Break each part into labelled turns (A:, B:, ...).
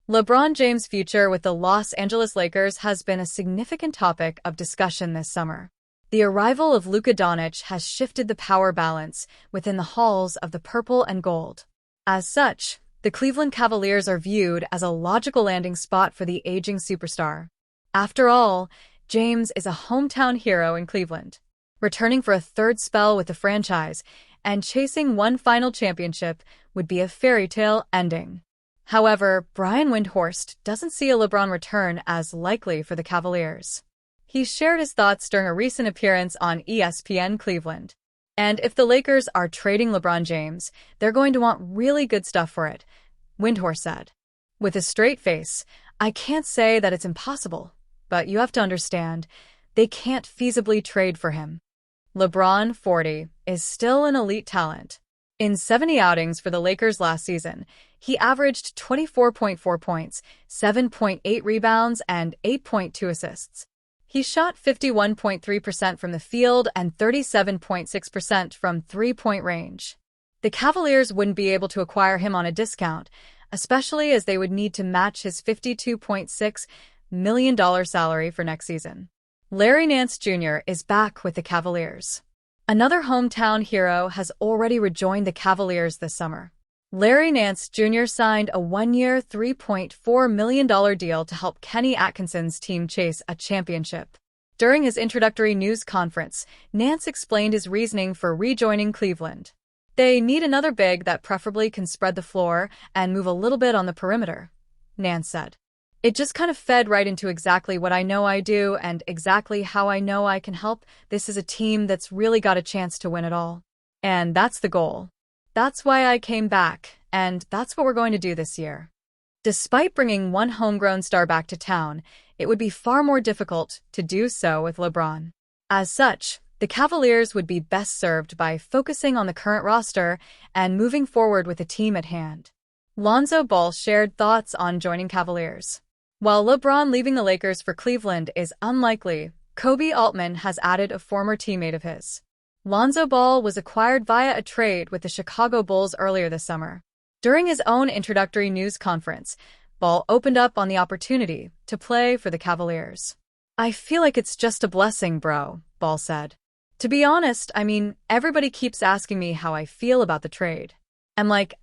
A: LeBron James' future with the Los Angeles Lakers has been a significant topic of discussion this summer. The arrival of Luka Doncic has shifted the power balance within the halls of the purple and gold. As such, the Cleveland Cavaliers are viewed as a logical landing spot for the aging superstar. After all, James is a hometown hero in Cleveland, returning for a third spell with the franchise, and chasing one final championship would be a fairy tale ending. However, Brian Windhorst doesn't see a LeBron return as likely for the Cavaliers. He shared his thoughts during a recent appearance on ESPN Cleveland. And if the Lakers are trading LeBron James, they're going to want really good stuff for it, Windhorst said. With a straight face, I can't say that it's impossible, but you have to understand, they can't feasibly trade for him. LeBron, 40, is still an elite talent. In 70 outings for the Lakers last season, he averaged 24.4 points, 7.8 rebounds, and 8.2 assists. He shot 51.3% from the field and 37.6% from three-point range. The Cavaliers wouldn't be able to acquire him on a discount, especially as they would need to match his $52.6 million salary for next season. Larry Nance Jr. is back with the Cavaliers. Another hometown hero has already rejoined the Cavaliers this summer. Larry Nance Jr. signed a one-year, $3.4 million deal to help Kenny Atkinson's team chase a championship. During his introductory news conference, Nance explained his reasoning for rejoining Cleveland. They need another big that preferably can spread the floor and move a little bit on the perimeter, Nance said. It just kind of fed right into exactly what I know I do and exactly how I know I can help. This is a team that's really got a chance to win it all. And that's the goal. That's why I came back, and that's what we're going to do this year. Despite bringing one homegrown star back to town, it would be far more difficult to do so with LeBron. As such, the Cavaliers would be best served by focusing on the current roster and moving forward with the team at hand. Lonzo Ball shared thoughts on joining Cavaliers. While LeBron leaving the Lakers for Cleveland is unlikely, Koby Altman has added a former teammate of his. Lonzo Ball was acquired via a trade with the Chicago Bulls earlier this summer. During his own introductory news conference, Ball opened up on the opportunity to play for the Cavaliers. I feel like it's just a blessing, bro, Ball said. To be honest, everybody keeps asking me how I feel about the trade. I'm like,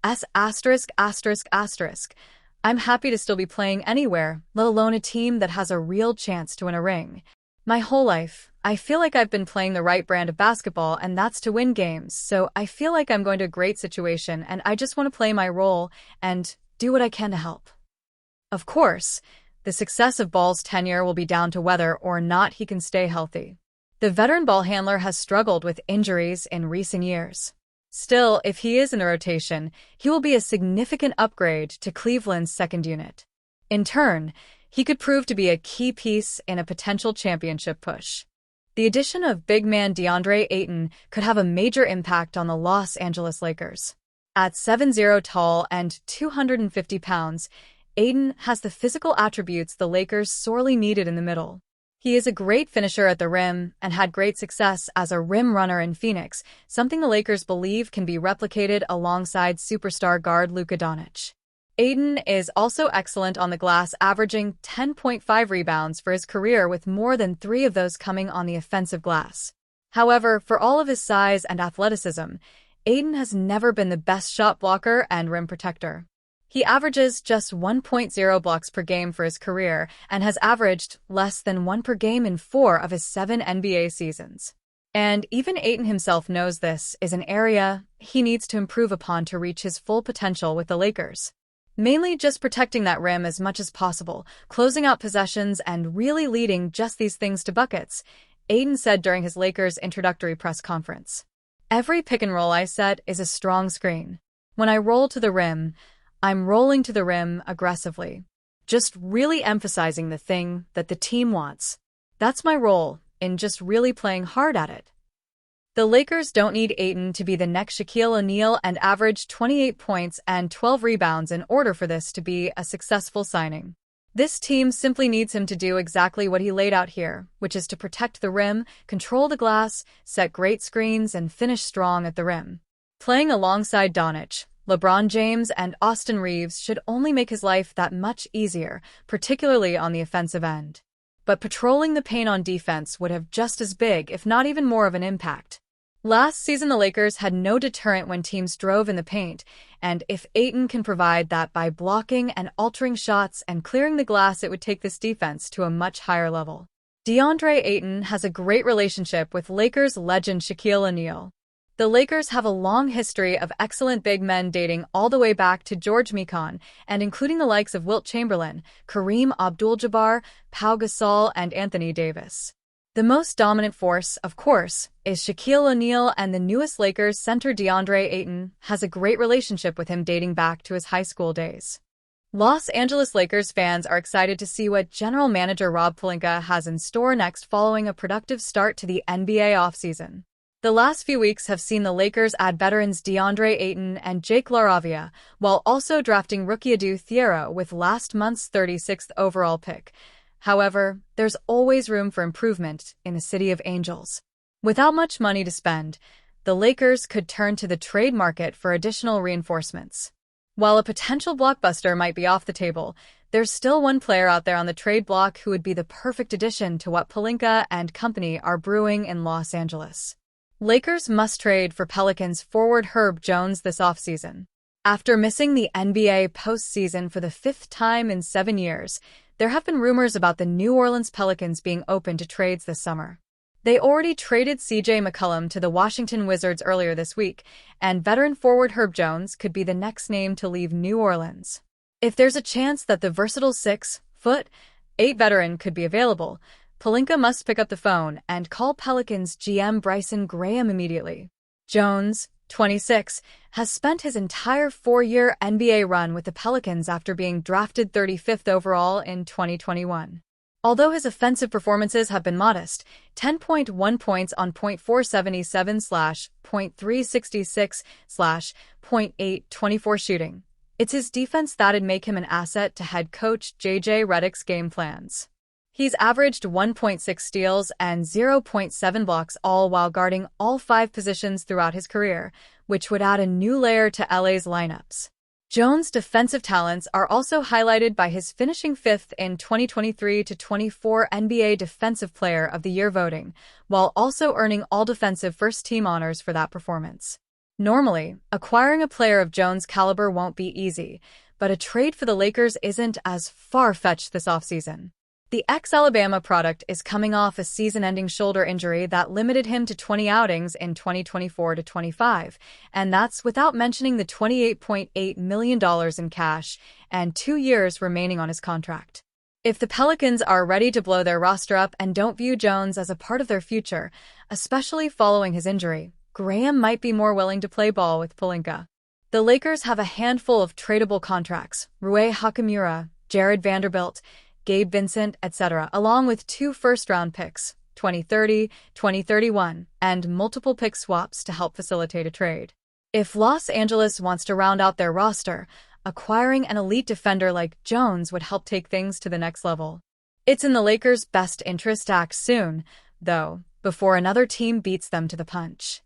A: I'm happy to still be playing anywhere, let alone a team that has a real chance to win a ring. My whole life, I feel like I've been playing the right brand of basketball, and that's to win games, so I feel like I'm going to a great situation, and I just want to play my role and do what I can to help. Of course, the success of Ball's tenure will be down to whether or not he can stay healthy. The veteran ball handler has struggled with injuries in recent years. Still, if he is in the rotation, he will be a significant upgrade to Cleveland's second unit. In turn, he could prove to be a key piece in a potential championship push. The addition of big man DeAndre Ayton could have a major impact on the Los Angeles Lakers. At 7'0" tall and 250 pounds, Ayton has the physical attributes the Lakers sorely needed in the middle. He is a great finisher at the rim and had great success as a rim runner in Phoenix, something the Lakers believe can be replicated alongside superstar guard Luka Doncic. Ayton is also excellent on the glass, averaging 10.5 rebounds for his career, with more than 3 of those coming on the offensive glass. However, for all of his size and athleticism, Ayton has never been the best shot blocker and rim protector. He averages just 1.0 blocks per game for his career and has averaged less than 1 per game in 4 of his 7 NBA seasons. And even Ayton himself knows this is an area he needs to improve upon to reach his full potential with the Lakers. Mainly just protecting that rim as much as possible, closing out possessions, and really leading just these things to buckets, Ayton said during his Lakers introductory press conference. Every pick and roll I set is a strong screen. When I roll to the rim, I'm rolling to the rim aggressively, just really emphasizing the thing that the team wants. That's my role in just really playing hard at it. The Lakers don't need Ayton to be the next Shaquille O'Neal and average 28 points and 12 rebounds in order for this to be a successful signing. This team simply needs him to do exactly what he laid out here, which is to protect the rim, control the glass, set great screens, and finish strong at the rim. Playing alongside Doncic, LeBron James and Austin Reeves should only make his life that much easier, particularly on the offensive end. But patrolling the paint on defense would have just as big, if not even more, of an impact. Last season, the Lakers had no deterrent when teams drove in the paint, and if Ayton can provide that by blocking and altering shots and clearing the glass, it would take this defense to a much higher level. DeAndre Ayton has a great relationship with Lakers legend Shaquille O'Neal. The Lakers have a long history of excellent big men dating all the way back to George Mikan, and including the likes of Wilt Chamberlain, Kareem Abdul-Jabbar, Pau Gasol, and Anthony Davis. The most dominant force, of course, is Shaquille O'Neal, and the newest Lakers center DeAndre Ayton has a great relationship with him dating back to his high school days. Los Angeles Lakers fans are excited to see what general manager Rob Pelinka has in store next following a productive start to the NBA offseason. The last few weeks have seen the Lakers add veterans DeAndre Ayton and Jake LaRavia, while also drafting rookie Adou Thiero with last month's 36th overall pick. However, there's always room for improvement in the City of Angels. Without much money to spend, the Lakers could turn to the trade market for additional reinforcements. While a potential blockbuster might be off the table, there's still one player out there on the trade block who would be the perfect addition to what Pelinka and company are brewing in Los Angeles. Lakers must trade for Pelicans forward Herb Jones this offseason. After missing the NBA postseason for the 5th time in 7 years, there have been rumors about the New Orleans Pelicans being open to trades this summer. They already traded C.J. McCollum to the Washington Wizards earlier this week, and veteran forward Herb Jones could be the next name to leave New Orleans. If there's a chance that the versatile 6'8" veteran could be available, Pelinka must pick up the phone and call Pelicans GM Bryson Graham immediately. Jones, 26, has spent his entire 4-year NBA run with the Pelicans after being drafted 35th overall in 2021. Although his offensive performances have been modest, 10.1 points on .477/.366/.824 shooting, it's his defense that'd make him an asset to head coach J.J. Redick's game plans. He's averaged 1.6 steals and 0.7 blocks, all while guarding all 5 positions throughout his career, which would add a new layer to LA's lineups. Jones' defensive talents are also highlighted by his finishing 5th in 2023-24 NBA Defensive Player of the Year voting, while also earning all-defensive first-team honors for that performance. Normally, acquiring a player of Jones' caliber won't be easy, but a trade for the Lakers isn't as far-fetched this offseason. The ex-Alabama product is coming off a season-ending shoulder injury that limited him to 20 outings in 2024-25, and that's without mentioning the $28.8 million in cash and 2 years remaining on his contract. If the Pelicans are ready to blow their roster up and don't view Jones as a part of their future, especially following his injury, Graham might be more willing to play ball with Pelinka. The Lakers have a handful of tradable contracts: Rui Hachimura, Jared Vanderbilt, Gabe Vincent, etc., along with 2 first-round picks, 2030, 2031, and multiple pick swaps to help facilitate a trade. If Los Angeles wants to round out their roster, acquiring an elite defender like Jones would help take things to the next level. It's in the Lakers' best interest to act soon, though, before another team beats them to the punch.